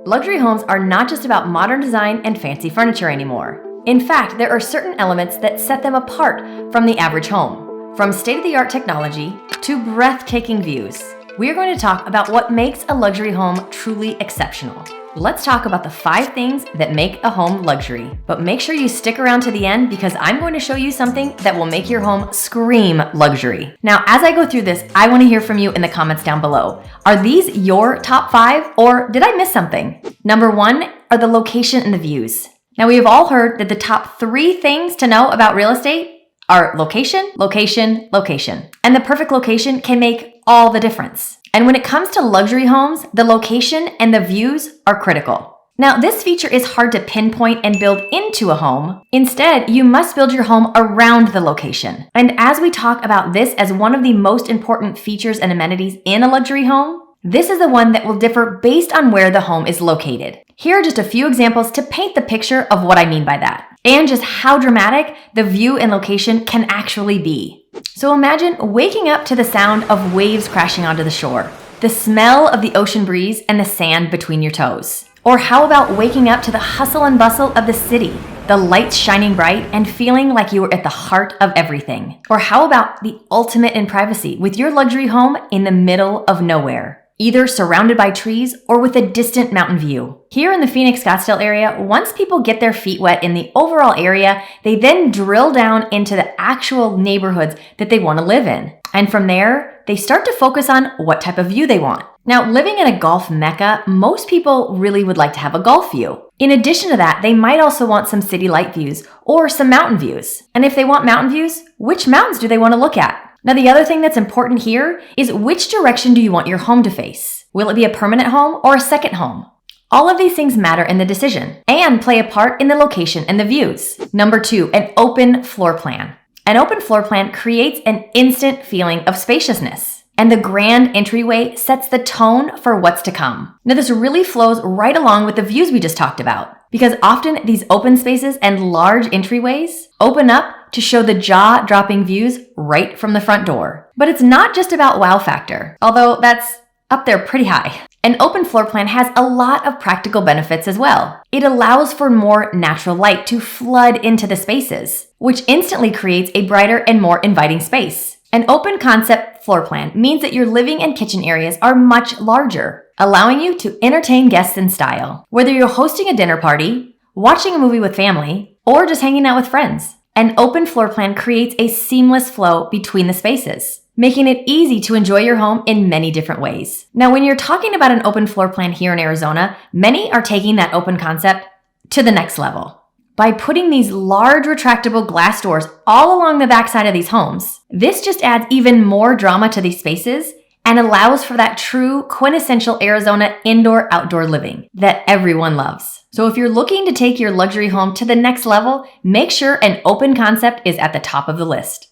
luxury homes are not just about modern design and fancy furniture anymore. In fact, there are certain elements that set them apart from the average home. From state-of-the-art technology to breathtaking views, we are going to talk about what makes a luxury home truly exceptional. Let's talk about the 5 things that make a home luxury. But make sure you stick around to the end because I'm going to show you something that will make your home scream luxury. Now, as I go through this, I want to hear from you in the comments down below. Are these your top 5 or did I miss something? Number 1 are the location and the views. Now, we have all heard that the top 3 things to know about real estate are location, location, location. And the perfect location can make all the difference. And when it comes to luxury homes, the location and the views are critical. Now, this feature is hard to pinpoint and build into a home. Instead, you must build your home around the location. And as we talk about this as one of the most important features and amenities in a luxury home, this is the one that will differ based on where the home is located. Here are just a few examples to paint the picture of what I mean by that, and just how dramatic the view and location can actually be. So imagine waking up to the sound of waves crashing onto the shore, the smell of the ocean breeze and the sand between your toes. Or how about waking up to the hustle and bustle of the city, the lights shining bright and feeling like you were at the heart of everything? Or how about the ultimate in privacy with your luxury home in the middle of nowhere, either surrounded by trees or with a distant mountain view? Here in the Phoenix Scottsdale area, once people get their feet wet in the overall area, they then drill down into the actual neighborhoods that they want to live in. And from there, they start to focus on what type of view they want. Now, living in a golf mecca, most people really would like to have a golf view. In addition to that, they might also want some city light views or some mountain views. And if they want mountain views, which mountains do they want to look at? Now, the other thing that's important here is which direction do you want your home to face? Will it be a permanent home or a second home? All of these things matter in the decision and play a part in the location and the views. Number 2, an open floor plan. An open floor plan creates an instant feeling of spaciousness, and the grand entryway sets the tone for what's to come. Now, this really flows right along with the views we just talked about, because often these open spaces and large entryways open up to show the jaw-dropping views right from the front door. But it's not just about wow factor, although that's up there pretty high. An open floor plan has a lot of practical benefits as well. It allows for more natural light to flood into the spaces, which instantly creates a brighter and more inviting space. An open concept floor plan means that your living and kitchen areas are much larger, allowing you to entertain guests in style. Whether you're hosting a dinner party, watching a movie with family, or just hanging out with friends, an open floor plan creates a seamless flow between the spaces, making it easy to enjoy your home in many different ways. Now, when you're talking about an open floor plan here in Arizona, many are taking that open concept to the next level. By putting these large retractable glass doors all along the backside of these homes, this just adds even more drama to these spaces and allows for that true quintessential Arizona indoor-outdoor living that everyone loves. So if you're looking to take your luxury home to the next level, make sure an open concept is at the top of the list.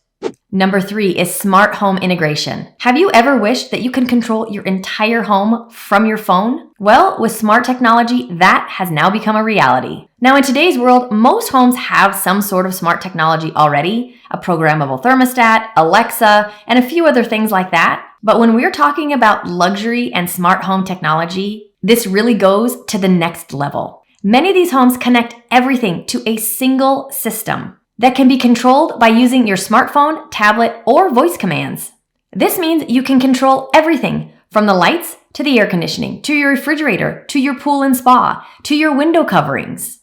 Number 3 is smart home integration. Have you ever wished that you can control your entire home from your phone? Well, with smart technology, that has now become a reality. Now, in today's world, most homes have some sort of smart technology already, a programmable thermostat, Alexa, and a few other things like that. But when we're talking about luxury and smart home technology, this really goes to the next level. Many of these homes connect everything to a single system that can be controlled by using your smartphone, tablet, or voice commands. This means you can control everything from the lights to the air conditioning, to your refrigerator, to your pool and spa, to your window coverings,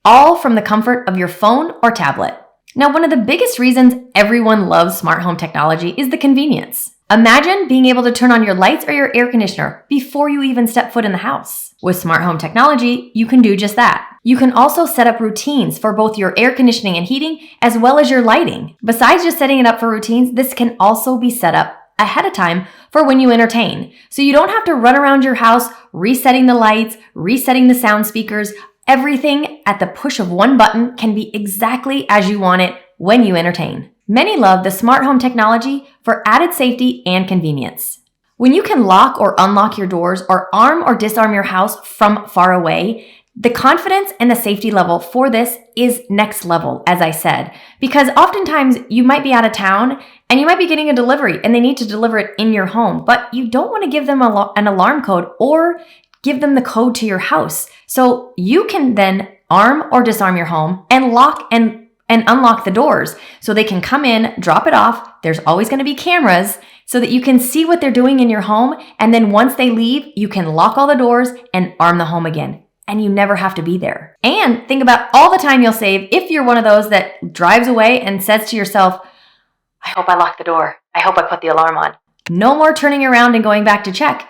all from the comfort of your phone or tablet. Now, one of the biggest reasons everyone loves smart home technology is the convenience. Imagine being able to turn on your lights or your air conditioner before you even step foot in the house. With smart home technology, you can do just that. You can also set up routines for both your air conditioning and heating, as well as your lighting. Besides just setting it up for routines, this can also be set up ahead of time for when you entertain. So you don't have to run around your house, resetting the lights, resetting the sound speakers. Everything at the push of one button can be exactly as you want it when you entertain. Many love the smart home technology for added safety and convenience. When you can lock or unlock your doors or arm or disarm your house from far away, the confidence and the safety level for this is next level, as I said, because oftentimes you might be out of town and you might be getting a delivery and they need to deliver it in your home, but you don't want to give them an alarm code or give them the code to your house. So you can then arm or disarm your home and lock and unlock the doors so they can come in, drop it off. There's always going to be cameras so that you can see what they're doing in your home. And then once they leave, you can lock all the doors and arm the home again. And you never have to be there. And think about all the time you'll save if you're one of those that drives away and says to yourself, I hope I locked the door. I hope I put the alarm on. No more turning around and going back to check.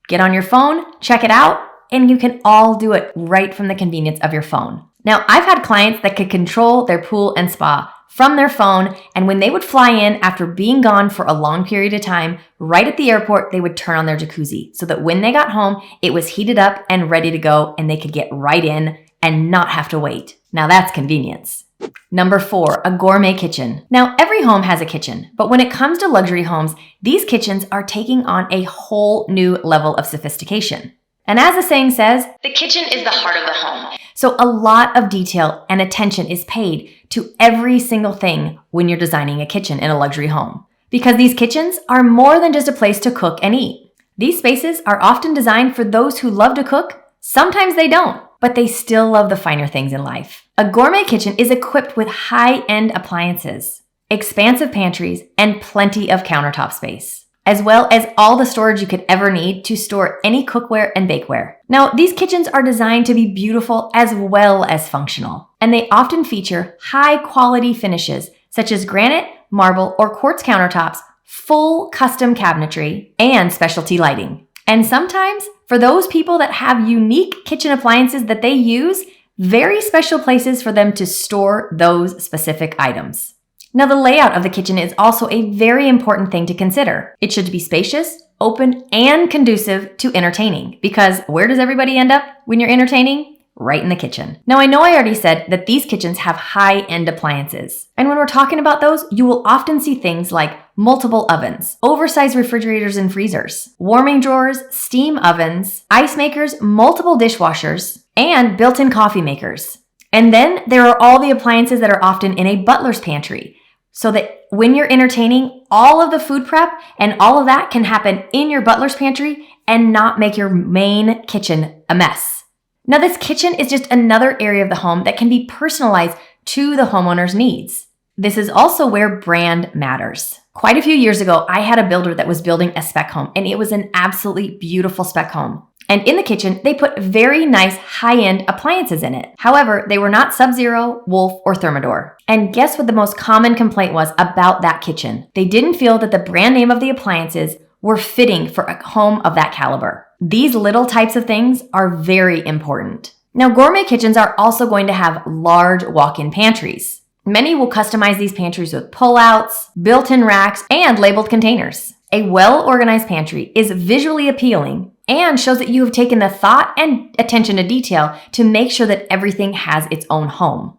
Get on your phone, check it out, and you can all do it right from the convenience of your phone. Now, I've had clients that could control their pool and spa from their phone, and when they would fly in after being gone for a long period of time, right at the airport, they would turn on their jacuzzi so that when they got home, it was heated up and ready to go, and they could get right in and not have to wait. Now that's convenience. Number 4, a gourmet kitchen. Now, every home has a kitchen, but when it comes to luxury homes, these kitchens are taking on a whole new level of sophistication. And as the saying says, the kitchen is the heart of the home. So a lot of detail and attention is paid to every single thing when you're designing a kitchen in a luxury home. Because these kitchens are more than just a place to cook and eat. These spaces are often designed for those who love to cook. Sometimes they don't, but they still love the finer things in life. A gourmet kitchen is equipped with high-end appliances, expansive pantries, and plenty of countertop space, as well as all the storage you could ever need to store any cookware and bakeware. Now, these kitchens are designed to be beautiful as well as functional, and they often feature high-quality finishes such as granite, marble, or quartz countertops, full custom cabinetry, and specialty lighting. And sometimes, for those people that have unique kitchen appliances that they use, very special places for them to store those specific items. Now, the layout of the kitchen is also a very important thing to consider. It should be spacious, open, and conducive to entertaining, because where does everybody end up when you're entertaining? Right in the kitchen. Now, I know I already said that these kitchens have high-end appliances. And when we're talking about those, you will often see things like multiple ovens, oversized refrigerators and freezers, warming drawers, steam ovens, ice makers, multiple dishwashers, and built-in coffee makers. And then there are all the appliances that are often in a butler's pantry, so that when you're entertaining, all of the food prep and all of that can happen in your butler's pantry and not make your main kitchen a mess. Now, this kitchen is just another area of the home that can be personalized to the homeowner's needs. This is also where brand matters. Quite a few years ago, I had a builder that was building a spec home, and it was an absolutely beautiful spec home. And in the kitchen, they put very nice high-end appliances in it. However, they were not Sub-Zero, Wolf, or Thermador. And guess what the most common complaint was about that kitchen? They didn't feel that the brand name of the appliances were fitting for a home of that caliber. These little types of things are very important. Now, gourmet kitchens are also going to have large walk-in pantries. Many will customize these pantries with pull-outs, built-in racks, and labeled containers. A well-organized pantry is visually appealing and shows that you have taken the thought and attention to detail to make sure that everything has its own home.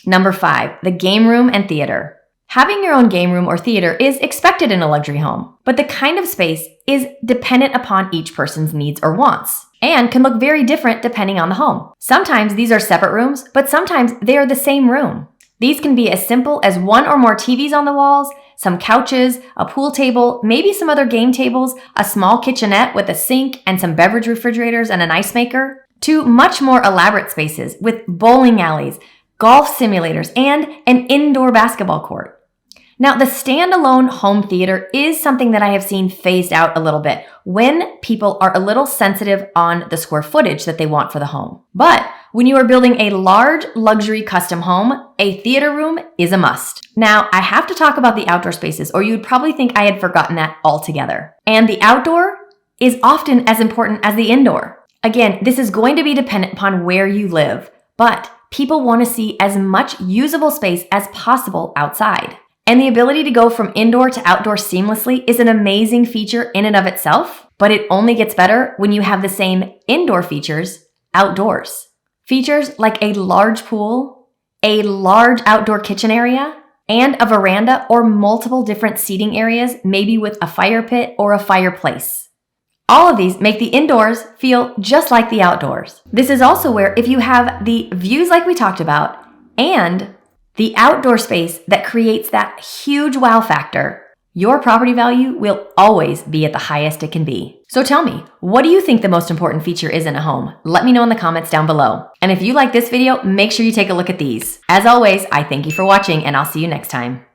Number 5, the game room and theater. Having your own game room or theater is expected in a luxury home, but the kind of space is dependent upon each person's needs or wants, and can look very different depending on the home. Sometimes these are separate rooms, but sometimes they are the same room. These can be as simple as one or more TVs on the walls, some couches, a pool table, maybe some other game tables, a small kitchenette with a sink and some beverage refrigerators and an ice maker, to much more elaborate spaces with bowling alleys, golf simulators, and an indoor basketball court. Now, the standalone home theater is something that I have seen phased out a little bit when people are a little sensitive on the square footage that they want for the home. But when you are building a large luxury custom home, a theater room is a must. Now, I have to talk about the outdoor spaces, or you'd probably think I had forgotten that altogether. And the outdoor is often as important as the indoor. Again, this is going to be dependent upon where you live, but people want to see as much usable space as possible outside. And the ability to go from indoor to outdoor seamlessly is an amazing feature in and of itself, but it only gets better when you have the same indoor features outdoors. Features like a large pool, a large outdoor kitchen area, and a veranda or multiple different seating areas, maybe with a fire pit or a fireplace. All of these make the indoors feel just like the outdoors. This is also where if you have the views like we talked about and the outdoor space that creates that huge wow factor, your property value will always be at the highest it can be. So tell me, what do you think the most important feature is in a home? Let me know in the comments down below. And if you like this video, make sure you take a look at these. As always, I thank you for watching, and I'll see you next time.